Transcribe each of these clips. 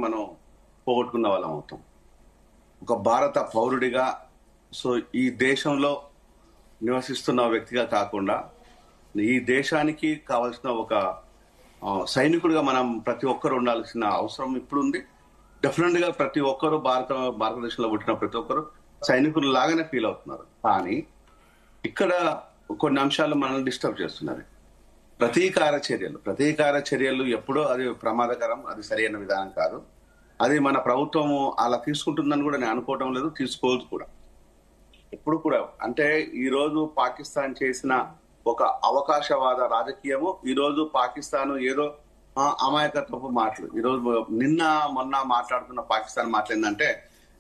మనం పోగొట్టుకున్న వాళ్ళం అవుతాం. ఒక భారత పౌరుడిగా, సో ఈ దేశంలో నివసిస్తున్న వ్యక్తిగా కాకుండా ఈ దేశానికి కావాల్సిన ఒక సైనికుడిగా మనం ప్రతి ఒక్కరు ఉండాల్సిన అవసరం ఇప్పుడు ఉంది. డెఫినెట్ గా ప్రతి ఒక్కరు భారతదేశంలో పుట్టిన ప్రతి ఒక్కరు సైనికులు లాగానే ఫీల్ అవుతున్నారు. కానీ ఇక్కడ కొన్ని అంశాలు మనల్ని డిస్టర్బ్ చేస్తున్నది. ప్రతీకార చర్యలు ఎప్పుడో అది ప్రమాదకరం, అది సరైన విధానం కాదు. అది మన ప్రభుత్వం అలా తీసుకుంటుందని కూడా నేను అనుకోవడం లేదు, తీసుకోవచ్చు కూడా. ఎప్పుడు కూడా అంటే ఈ రోజు పాకిస్తాన్ చేసిన ఒక అవకాశవాద రాజకీయము, ఈ రోజు పాకిస్తాన్ ఏదో అమాయకత్వపు మాటలు, ఈ రోజు మొన్న మాట్లాడుతున్న పాకిస్తాన్ మాటలు ఏంటంటే,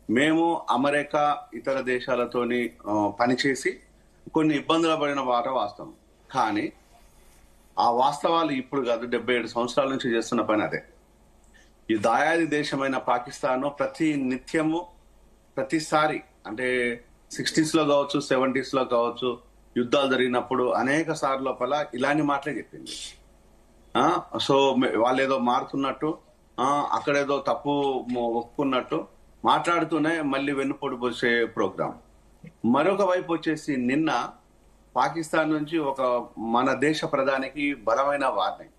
మేము అమెరికా ఇతర దేశాలతోని పనిచేసి కొన్ని ఇబ్బందులు పడిన మాట వాస్తవం. కానీ ఆ వాస్తవాలు ఇప్పుడు కాదు, 77 సంవత్సరాల నుంచి చేస్తున్న పని అదే. ఈ దాయాది దేశమైన పాకిస్తాన్ ప్రతిసారి అంటే 60s లో కావచ్చు, 70s లో కావచ్చు, యుద్ధాలు జరిగినప్పుడు అనేక సార్లు లోపల ఇలాంటి మాటలే చెప్పింది. సో వాళ్ళు ఏదో మారుతున్నట్టు, అక్కడేదో తప్పు ఒప్పుకున్నట్టు మాట్లాడుతూనే మళ్ళీ వెన్నుపోటు పోసే ప్రోగ్రాం. మరొక వైపు వచ్చేసి నిన్న పాకిస్తాన్ నుంచి ఒక మన దేశ ప్రధానికి బలమైన వార్నింగ్.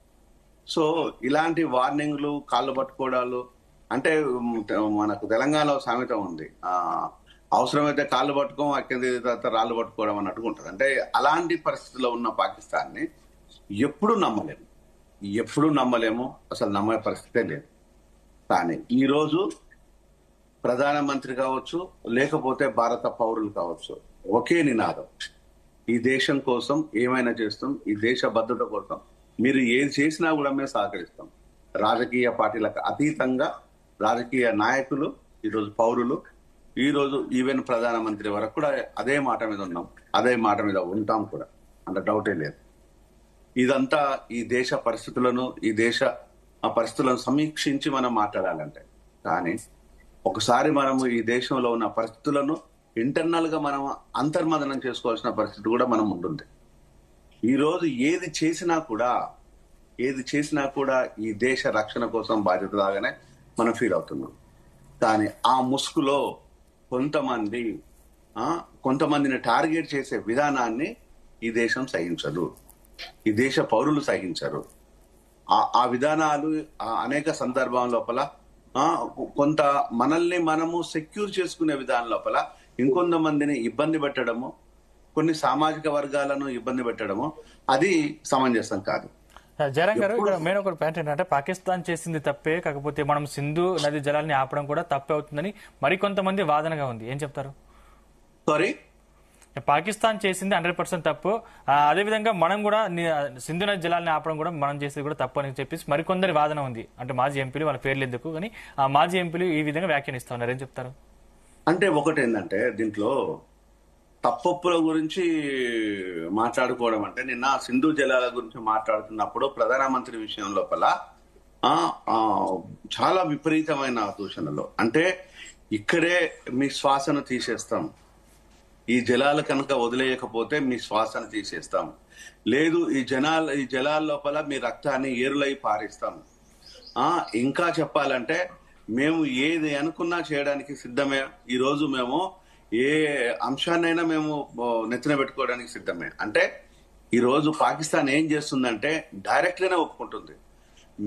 సో ఇలాంటి వార్నింగ్లు, కాళ్ళు పట్టుకోవడాలు, అంటే మనకు తెలంగాణలో సామెత ఉంది, అవసరమైతే కాళ్ళు పట్టుకోం, అక్కడి తర్వాత రాళ్ళు పట్టుకోవడం అన్నట్టుగా ఉంటుంది. అంటే అలాంటి పరిస్థితిలో ఉన్న పాకిస్తాన్ ని ఎప్పుడు నమ్మలేము, అసలు నమ్మే పరిస్థితే లేదు. కానీ ఈ రోజు ప్రధానమంత్రి కావచ్చు, లేకపోతే భారత పౌరులు కావచ్చు, ఒకే నినాదం, ఈ దేశం కోసం ఏమైనా చేస్తాం, ఈ దేశ భద్రత కోసం మీరు ఏది చేసినా కూడా మేము సహకరిస్తాం. రాజకీయ పార్టీలకు అతీతంగా రాజకీయ నాయకులు, ఈరోజు పౌరులు, ఈరోజు ఈవెన్ ప్రధానమంత్రి వరకు కూడా అదే మాట మీద ఉన్నాం, అదే మాట మీద ఉంటాం కూడా, అంత డౌటే లేదు. ఇదంతా ఈ దేశ పరిస్థితులను సమీక్షించి మనం మాట్లాడాలంటే. కానీ ఒకసారి మనము ఈ దేశంలో ఉన్న పరిస్థితులను ఇంటర్నల్ గా మనం అంతర్మదనం చేసుకోవాల్సిన పరిస్థితి కూడా మనం ఉంటుంది. ఈ రోజు ఏది చేసినా కూడా ఈ దేశ రక్షణ కోసం బాధ్యత లాగానే మనం ఫీల్ అవుతున్నాం. కానీ ఆ ముసుగులో కొంతమందిని టార్గెట్ చేసే విధానాన్ని ఈ దేశం సహించదు, ఈ దేశ పౌరులు సహించరు. ఆ విధానాలు అనేక సందర్భాల లోపల కొంత మనల్ని మనము సెక్యూర్ చేసుకునే విధానం లోపల ఇంకొంతమందిని ఇబ్బంది పెట్టడము, కొన్ని సామాజిక వర్గాలను ఇబ్బంది పెట్టడము, అది సమంజసం కాదు. జయరాం గారు, ఇక్కడ మెయిన్ ఒక పాయింట్ ఏంటంటే, పాకిస్తాన్ చేసింది తప్పే, కాకపోతే మనం సింధు నది జలాల్ని ఆపడం కూడా తప్పే అవుతుందని మరికొంతమంది వాదనగా ఉంది. ఏం చెప్తారు? సారీ, పాకిస్తాన్ చేసింది 100% తప్పు, అదేవిధంగా మనం కూడా సింధు నది జలాల్ని ఆపడం కూడా మనం చేసేది కూడా తప్పు అని చెప్పేసి మరికొందరి వాదన ఉంది. అంటే మాజీ ఎంపీలు, వాళ్ళ పేర్లు ఎందుకు కానీ ఆ మాజీ ఎంపీలు ఈ విధంగా వ్యాఖ్యానిస్తా ఉన్నారు. ఏం చెప్తారు? అంటే ఒకటి ఏంటంటే, దీంట్లో తప్పొప్పుల గురించి మాట్లాడుకోవడం అంటే, నిన్న సింధు జలాల గురించి మాట్లాడుతున్నప్పుడు ప్రధానమంత్రి విషయం లోపల చాలా విపరీతమైన దూషణలు, అంటే ఇక్కడే మీ శ్వాసను తీసేస్తాం, ఈ జలాలు కనుక వదిలేయకపోతే మీ శ్వాసను తీసేస్తాం, లేదు ఈ జలాల లోపల మీ రక్తాన్ని ఏరులై పారిస్తాం, ఇంకా చెప్పాలంటే మేము ఏది అనుకున్నా చేయడానికి సిద్ధమే, ఈ రోజు మేము ఏ అంశాన్నైనా మేము నెత్తిన పెట్టుకోవడానికి సిద్ధమే. అంటే ఈ రోజు పాకిస్తాన్ ఏం చేస్తుందంటే డైరెక్ట్ గానే ఒప్పుకుంటుంది,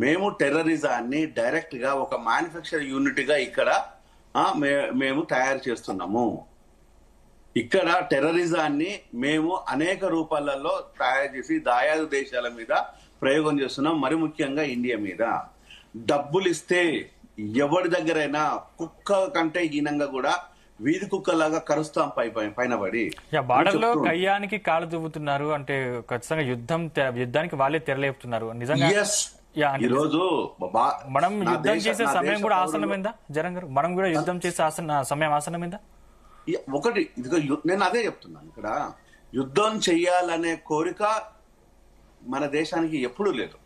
మేము టెర్రరిజాన్ని డైరెక్ట్ గా ఒక మ్యానుఫ్యాక్చర్ యూనిట్ గా ఇక్కడ మేము తయారు చేస్తున్నాము. ఇక్కడ టెర్రరిజాన్ని మేము అనేక రూపాలలో తయారు చేసి దాయాది దేశాల మీద ప్రయోగం చేస్తున్నాం, మరి ముఖ్యంగా ఇండియా మీద. డబ్బులు ఇస్తే ఎవరి దగ్గరైనా కుక్క కంటే హీనంగా కూడా వీధి కుక్కలాగా కరుస్తాం పైన పడి. బార్డర్లో కయ్యానికి కాలు దువ్వుతున్నారు అంటే ఖచ్చితంగా యుద్ధానికి వాళ్ళే తెరలేపుతున్నారు. నిజంగా ఈ రోజు మనం యుద్ధం చేసే సమయం కూడా ఆసన్నమైందా జయరాం గారు? మనం కూడా యుద్ధం చేసే సమయం ఆసన్నమైందా? ఒకటి నేను అదే చెప్తున్నాను, ఇక్కడ యుద్ధం చెయ్యాలనే కోరిక మన దేశానికి ఎప్పుడూ లేదు.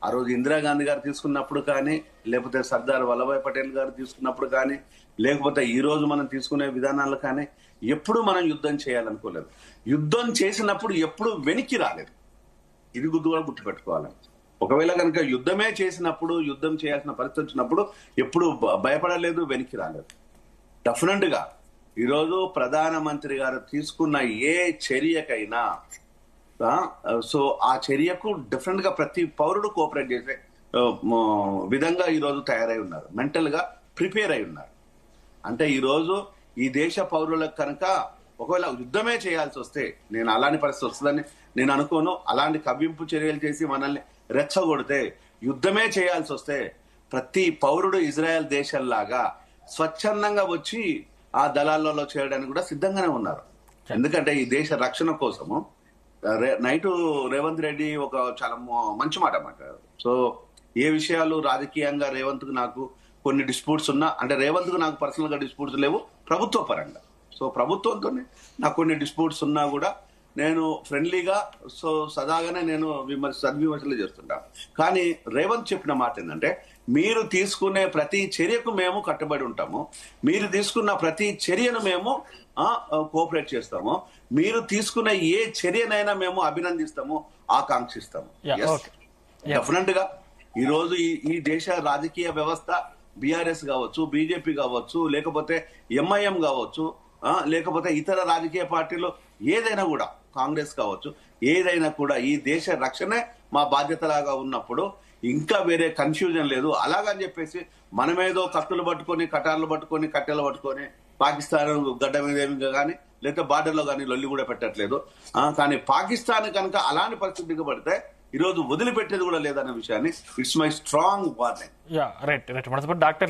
ఆ రోజు ఇందిరాగాంధీ గారు తీసుకున్నప్పుడు కానీ, లేకపోతే సర్దార్ వల్లభాయ్ పటేల్ గారు తీసుకున్నప్పుడు కానీ, లేకపోతే ఈ రోజు మనం తీసుకునే విధానాలు కానీ ఎప్పుడు మనం యుద్ధం చేయాలనుకోలేదు. యుద్ధం చేసినప్పుడు ఎప్పుడు వెనక్కి రాలేదు, ఇది కూడా గుర్తుపెట్టుకోవాలి. ఒకవేళ కనుక యుద్ధమే చేసినప్పుడు, యుద్ధం చేయాల్సిన పరిస్థితి వచ్చినప్పుడు ఎప్పుడు భయపడలేదు, వెనక్కి రాలేదు. డెఫినెట్ గా ఈరోజు ప్రధానమంత్రి గారు తీసుకున్న ఏ చర్యకైనా సో ఆ చర్యకు డిఫరెంట్ గా ప్రతి పౌరుడు కోఆపరేట్ చేసే విధంగా ఈరోజు తయారై ఉన్నారు, మెంటల్ గా ప్రిపేర్ అయి ఉన్నారు. అంటే ఈరోజు ఈ దేశ పౌరులకు కనుక ఒకవేళ యుద్ధమే చేయాల్సి వస్తే, నేను అలాంటి పరిస్థితి వస్తుందని నేను అనుకోను. అలాంటి కవ్వింపు చర్యలు చేసి మనల్ని రెచ్చగొడితే, యుద్ధమే చేయాల్సి వస్తే ప్రతి పౌరుడు ఇజ్రాయెల్ దేశంలాగా స్వచ్ఛందంగా వచ్చి ఆ దళాలలో చేరడానికి కూడా సిద్ధంగానే ఉన్నారు. ఎందుకంటే ఈ దేశ రక్షణ కోసము నైటు రేవంత్ రెడ్డి ఒక చాలా మంచి మాట మాట్లాడారు. సో ఏ విషయాలు రాజకీయంగా రేవంత్ కు నాకు కొన్ని డిస్ప్యూట్స్ ఉన్నా, అంటే రేవంత్ కు నాకు పర్సనల్ గా డిస్ప్యూట్స్ లేవు ప్రభుత్వ పరంగా. సో ప్రభుత్వంతో నాకు కొన్ని డిస్ప్యూట్స్ ఉన్నా కూడా నేను ఫ్రెండ్లీగా సో సదాగానే నేను సద్విమర్శలు చేస్తుంటాను. కానీ రేవంత్ చెప్పిన మాట ఏంటంటే, మీరు తీసుకునే ప్రతి చర్యకు మేము కట్టుబడి ఉంటాము, మీరు తీసుకున్న ప్రతి చర్యను మేము కోఆపరేట్ చేస్తాము, మీరు తీసుకున్న ఏ చర్యనైనా మేము అభినందిస్తాము, ఆకాంక్షిస్తాము. డెఫినెట్ గా ఈరోజు ఈ దేశ రాజకీయ వ్యవస్థ బీఆర్ఎస్ కావచ్చు, బీజేపీ కావచ్చు, లేకపోతే ఎంఐఎం కావచ్చు, లేకపోతే ఇతర రాజకీయ పార్టీలు ఏదైనా కూడా, కాంగ్రెస్ కావచ్చు, ఏదైనా కూడా ఈ దేశ రక్షణే మా బాధ్యతలాగా ఉన్నప్పుడు ఇంకా వేరే కన్ఫ్యూజన్ లేదు. అలాగని చెప్పేసి మనమేదో కత్తులు పట్టుకొని, కటార్లు పట్టుకొని, కట్టెలు పట్టుకొని పాకిస్తాన్ గడ్డ మీద ఏమి కానీ లేకపోతే బార్డర్లో కానీ లొల్లి కూడా పెట్టట్లేదు. కానీ పాకిస్తాన్ కనుక అలాంటి పరిస్థితి దిగబడితే ఈరోజు వదిలిపెట్టేది కూడా లేదన్న విషయాన్ని it's my strong warning. Right doctor